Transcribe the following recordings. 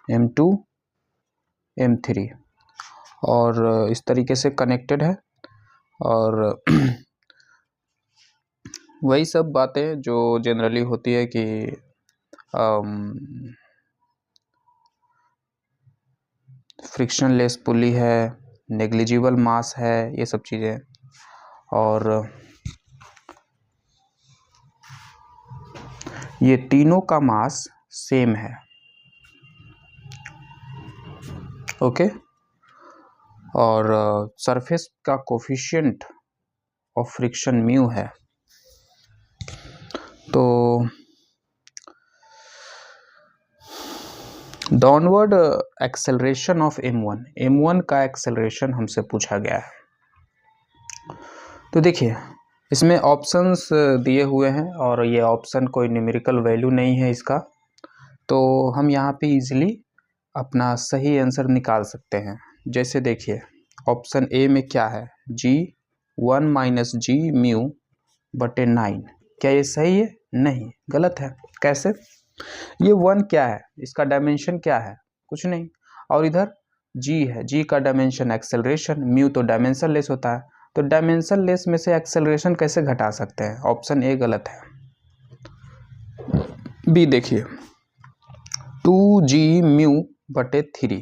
m2 m3 और इस तरीके से कनेक्टेड है। और वही सब बातें जो जनरली होती है कि फ्रिक्शनलेस पुली है, नेग्लिजिबल मास है, ये सब चीज़ें। और ये तीनों का मास सेम है। ओके। और सरफेस का कोफिशिएंट ऑफ फ्रिक्शन म्यू है। तो डाउनवर्ड एक्सेलरेशन ऑफ m1 का एक्सेलरेशन हमसे पूछा गया है। तो देखिए इसमें ऑप्शंस दिए हुए हैं और ये ऑप्शन कोई न्यूमेरिकल वैल्यू नहीं है इसका, तो हम यहाँ पे इजीली अपना सही आंसर निकाल सकते हैं। जैसे देखिए ऑप्शन ए में क्या है, g1 माइनस जी म्यू बटे 9। क्या ये सही है? नहीं, गलत है। कैसे? ये 1 क्या है, इसका डायमेंशन क्या है? कुछ नहीं। और इधर g है, g का डायमेंशन एक्सेलरेशन, म्यू तो डायमेंशन लेस होता है, तो डायमेंशन लेस में से एक्सेलरेशन कैसे घटा सकते हैं? ऑप्शन ए गलत है। बी देखिए 2g म्यू बटे 3,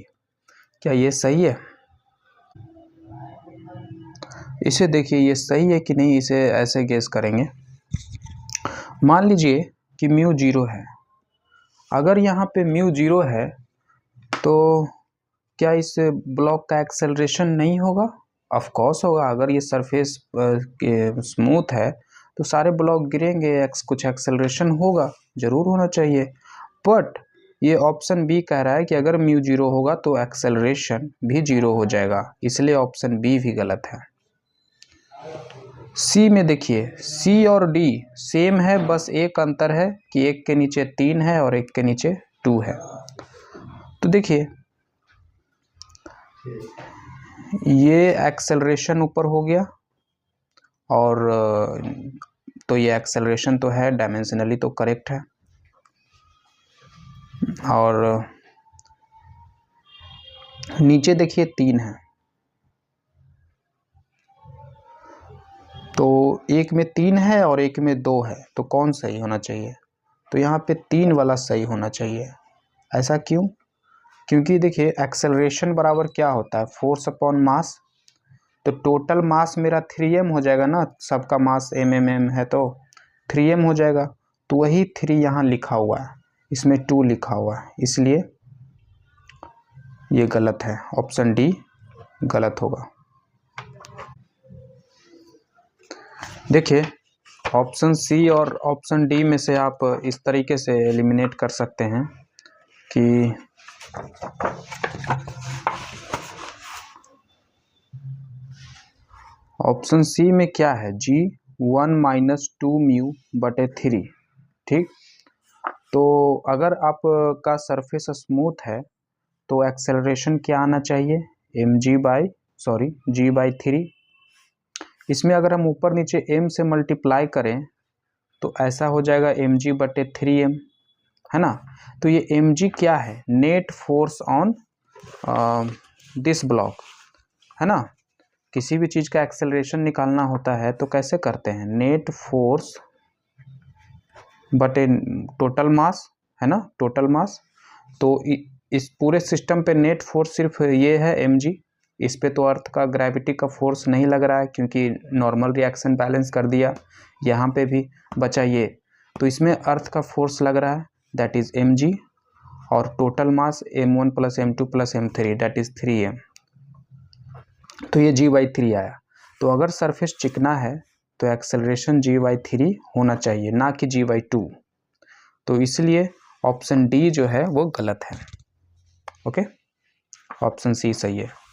क्या ये सही है? इसे देखिए ये सही है कि नहीं, इसे ऐसे गेस करेंगे। मान लीजिए कि म्यू 0 है। अगर यहाँ पे म्यू 0 है तो क्या इस ब्लॉक का एक्सेलरेशन नहीं होगा? ऑफ कोर्स होगा। अगर ये सरफेस स्मूथ है तो सारे ब्लॉक गिरेंगे, कुछ एक्सेलरेशन होगा, जरूर होना चाहिए। बट ये ऑप्शन बी कह रहा है कि अगर म्यू 0 होगा तो एक्सेलरेशन भी 0 हो जाएगा, इसलिए ऑप्शन बी भी गलत है। सी में देखिए सी और डी सेम है, बस एक अंतर है कि एक के नीचे 3 है और एक के नीचे 2 है। तो देखिए ये एक्सेलरेशन ऊपर हो गया और तो ये एक्सेलरेशन तो है, डायमेंशनली तो करेक्ट है। और नीचे देखिए 3 है, तो एक में 3 है और एक में 2 है, तो कौन सही होना चाहिए? तो यहाँ पे 3 वाला सही होना चाहिए। ऐसा क्यों? क्योंकि देखिए एक्सेलरेशन बराबर क्या होता है, फोर्स अपॉन मास। तो टोटल मास मेरा 3m हो जाएगा ना, सबका मास mm है तो 3m हो जाएगा। तो वही 3 यहाँ लिखा हुआ है, इसमें 2 लिखा हुआ है, इसलिए ये गलत है। ऑप्शन डी गलत होगा। देखिए ऑप्शन सी और ऑप्शन डी में से आप इस तरीके से एलिमिनेट कर सकते हैं कि ऑप्शन सी में क्या है, g1 माइनस 2 म्यू बटे 3। ठीक, तो अगर आपका सरफेस स्मूथ है तो एक्सेलरेशन क्या आना चाहिए, g/3। इसमें अगर हम ऊपर नीचे m से मल्टीप्लाई करें तो ऐसा हो जाएगा mg बटे 3m, है ना। तो ये mg क्या है, net force on this block, है ना। किसी भी चीज़ का एक्सेलरेशन निकालना होता है तो कैसे करते हैं, नेट फोर्स बटे टोटल मास, है ना, टोटल मास। तो इस पूरे सिस्टम पे नेट फोर्स सिर्फ ये है mg, इस पे तो अर्थ का ग्रेविटी का फोर्स नहीं लग रहा है क्योंकि नॉर्मल रिएक्शन बैलेंस कर दिया। यहाँ पे भी बचा ये, तो इसमें अर्थ का फोर्स लग रहा है, दैट इज mg, और total mass m1 plus m2 plus m3 that is 3m। तो ये g/3 आया। तो अगर सरफेस चिकना है तो एक्सेलरेशन g/3 होना चाहिए, ना कि g/2। तो इसलिए ऑप्शन डी जो है वो गलत है। ओके, ऑप्शन सी सही है।